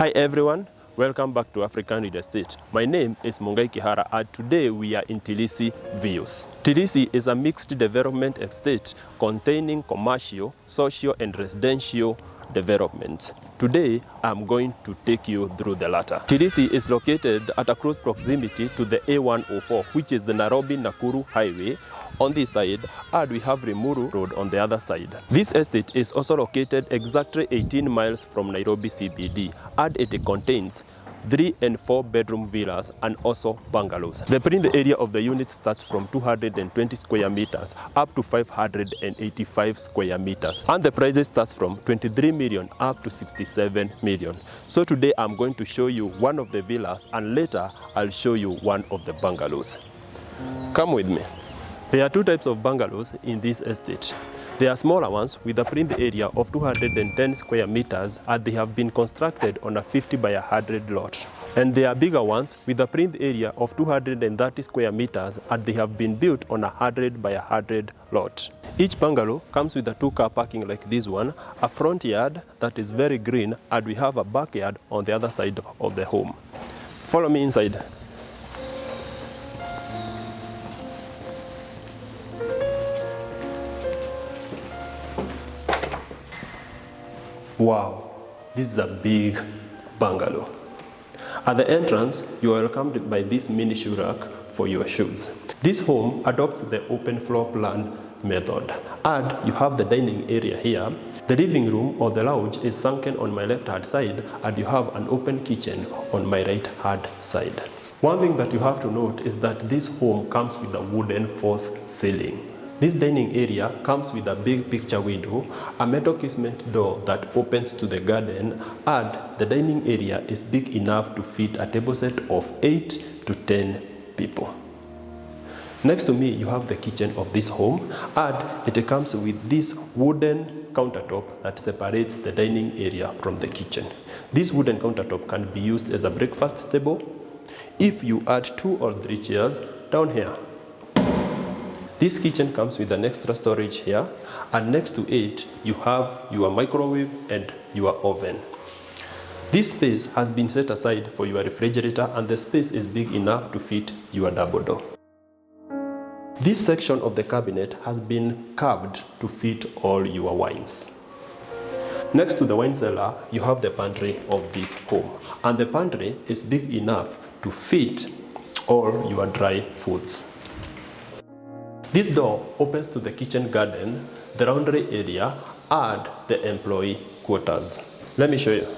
Hi everyone, welcome back to African Real Estate. My name is Mungai Kihara and today we are in Tilisi Views. Tilisi is a mixed development estate containing commercial, social and residential developments. Today I'm going to take you through the latter. Tilisi is located at a close proximity to the A104, which is the Nairobi-Nakuru highway on this side, and we have Rimuru Road on the other side. This estate is also located exactly 18 miles from Nairobi CBD, and it contains 3 and 4 bedroom villas and also bungalows. The print area of the unit starts from 220 square meters up to 585 square meters, and the prices starts from 23 million up to 67 million. So today I'm going to show you one of the villas and later I'll show you one of the bungalows. Come with me. There are two types of bungalows in this estate. There are smaller ones with a print area of 210 square meters and they have been constructed on a 50 by 100 lot. And there are bigger ones with a print area of 230 square meters and they have been built on a 100 by 100 lot. Each bungalow comes with a 2-car parking like this one, a front yard that is very green, and we have a backyard on the other side of the home. Follow me inside. Wow, this is a big bungalow. At the entrance, you are welcomed by this mini shoe rack for your shoes. This home adopts the open floor plan method, and you have the dining area here. The living room or the lounge is sunken on my left hand side, and you have an open kitchen on my right hand side. One thing that you have to note is that this home comes with a wooden false ceiling. This dining area comes with a big picture window, a metal casement door that opens to the garden, and the dining area is big enough to fit a table set of 8 to 10 people. Next to me, you have the kitchen of this home, and it comes with this wooden countertop that separates the dining area from the kitchen. This wooden countertop can be used as a breakfast table if you add 2 or 3 chairs down here. This kitchen comes with an extra storage here, and next to it you have your microwave and your oven. This space has been set aside for your refrigerator, and the space is big enough to fit your double door. This section of the cabinet has been carved to fit all your wines. Next to the wine cellar, you have the pantry of this home, and the pantry is big enough to fit all your dry foods. This door opens to the kitchen garden, the laundry area, and the employee quarters. Let me show you.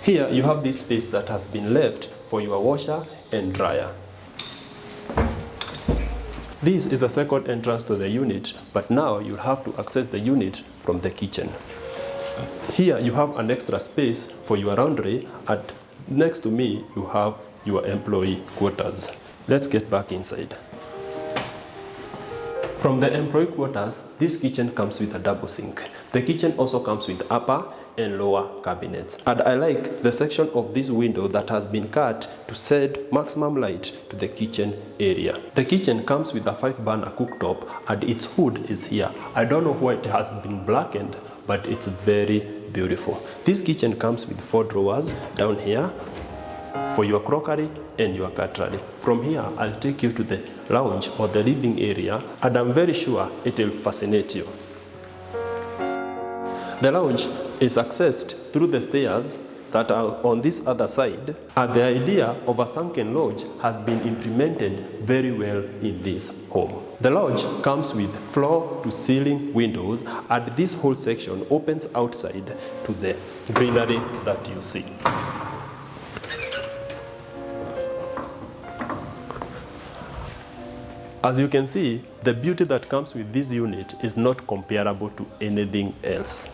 Here you have this space that has been left for your washer and dryer. This is the second entrance to the unit, but now you'll have to access the unit from the kitchen. Here you have an extra space for your laundry, and next to me you have your employee quarters. Let's get back inside. From the employee quarters, this kitchen comes with a double sink. The kitchen also comes with upper and lower cabinets. And I like the section of this window that has been cut to set maximum light to the kitchen area. The kitchen comes with a 5-burner cooktop, and its hood is here. I don't know why it has been blackened, but it's very beautiful. This kitchen comes with 4 drawers down here for your crockery and your cutlery. From here, I'll take you to the lounge or the living area, and I'm very sure it will fascinate you. The lounge is accessed through the stairs that are on this other side, and the idea of a sunken lodge has been implemented very well in this home. The lodge comes with floor-to-ceiling windows, and this whole section opens outside to the greenery that you see. As you can see, the beauty that comes with this unit is not comparable to anything else.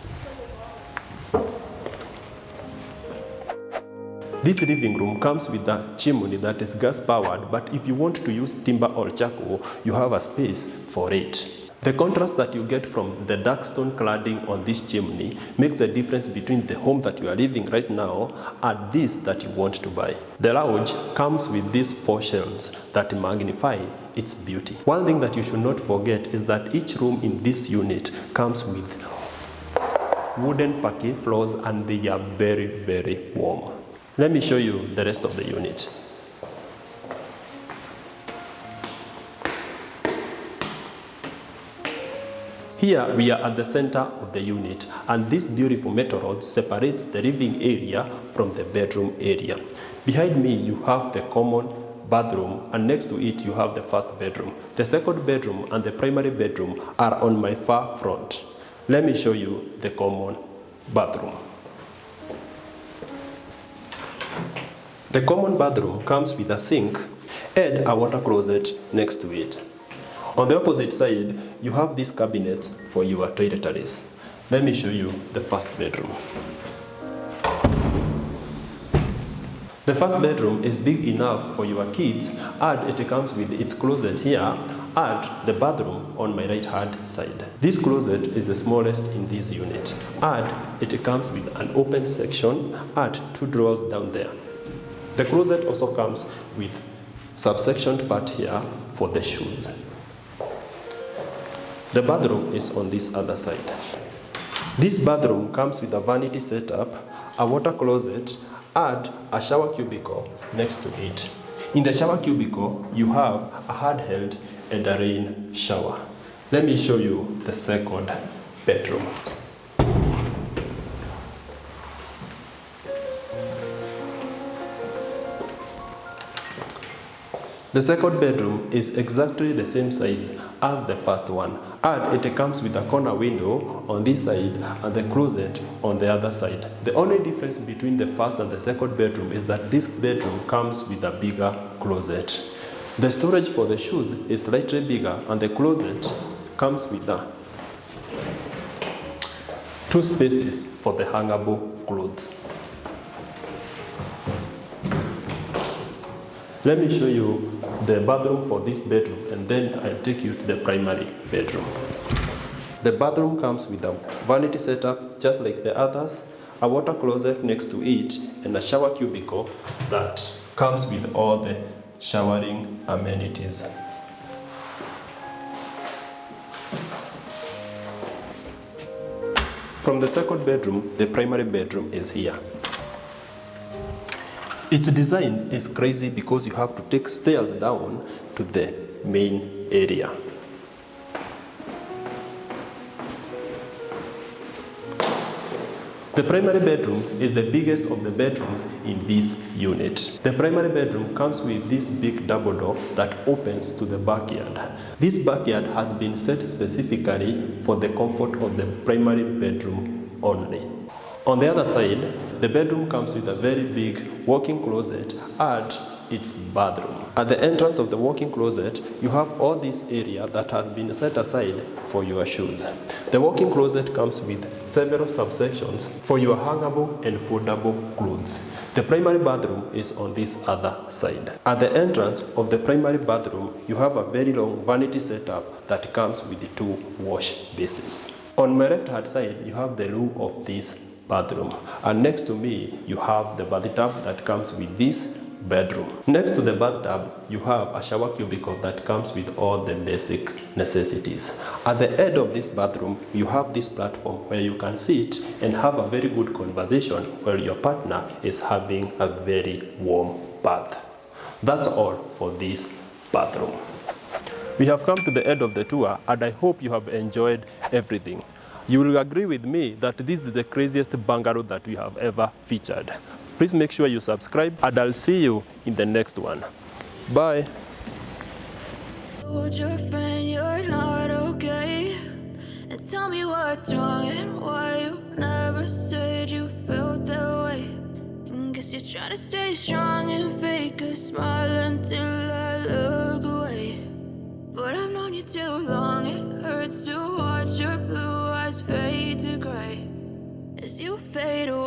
This living room comes with a chimney that is gas powered, but if you want to use timber or charcoal, you have a space for it. The contrast that you get from the dark stone cladding on this chimney makes the difference between the home that you are living right now and this that you want to buy. The lounge comes with these 4 shelves that magnify its beauty. One thing that you should not forget is that each room in this unit comes with wooden parquet floors, and they are very, very warm. Let me show you the rest of the unit. Here we are at the center of the unit, and this beautiful metal rod separates the living area from the bedroom area. Behind me you have the common bathroom, and next to it you have the first bedroom. The second bedroom and the primary bedroom are on my far front. Let me show you the common bathroom. The common bathroom comes with a sink and a water closet next to it. On the opposite side, you have these cabinets for your toiletries. Let me show you the first bedroom. The first bedroom is big enough for your kids, and it comes with its closet here and the bathroom on my right hand side. This closet is the smallest in this unit, and it comes with an open section and 2 drawers down there. The closet also comes with subsectioned part here for the shoes. The bathroom is on this other side. This bathroom comes with a vanity setup, a water closet, and a shower cubicle next to it. In the shower cubicle, you have a handheld and a rain shower. Let me show you the second bedroom. The second bedroom is exactly the same size as the first one, and it comes with a corner window on this side and the closet on the other side. The only difference between the first and the second bedroom is that this bedroom comes with a bigger closet. The storage for the shoes is slightly bigger, and the closet comes with 2 spaces for the hangable clothes. Let me show you the bathroom for this bedroom, and then I'll take you to the primary bedroom. The bathroom comes with a vanity setup just like the others, a water closet next to it, and a shower cubicle that comes with all the showering amenities. From the second bedroom, the primary bedroom is here. Its design is crazy because you have to take stairs down to the main area. The primary bedroom is the biggest of the bedrooms in this unit. The primary bedroom comes with this big double door that opens to the backyard. This backyard has been set specifically for the comfort of the primary bedroom only. On the other side, the bedroom comes with a very big walk-in closet and its bathroom. At the entrance of the walk-in closet, you have all this area that has been set aside for your shoes. The walk-in closet comes with several subsections for your hangable and foldable clothes. The primary bathroom is on this other side. At the entrance of the primary bathroom, you have a very long vanity setup that comes with 2 wash basins. On my left hand side, you have the loo of this bathroom, and next to me you have the bathtub that comes with this bedroom. Next to the bathtub you have a shower cubicle that comes with all the basic necessities. At the end of this bathroom you have this platform where you can sit and have a very good conversation while your partner is having a very warm bath. That's all for this bathroom. We have come to the end of the tour, and I hope you have enjoyed everything. You will agree with me that this is the craziest bungalow that we have ever featured. Please make sure you subscribe, and I'll see you in the next one. Bye. Told your friend you're not okay, and tell me what's wrong and why you never said you felt that way. And guess you're trying to stay strong and fake a smile until I look away. But I've known you too long, it hurts to watch your blue eyes fade to gray as you fade away.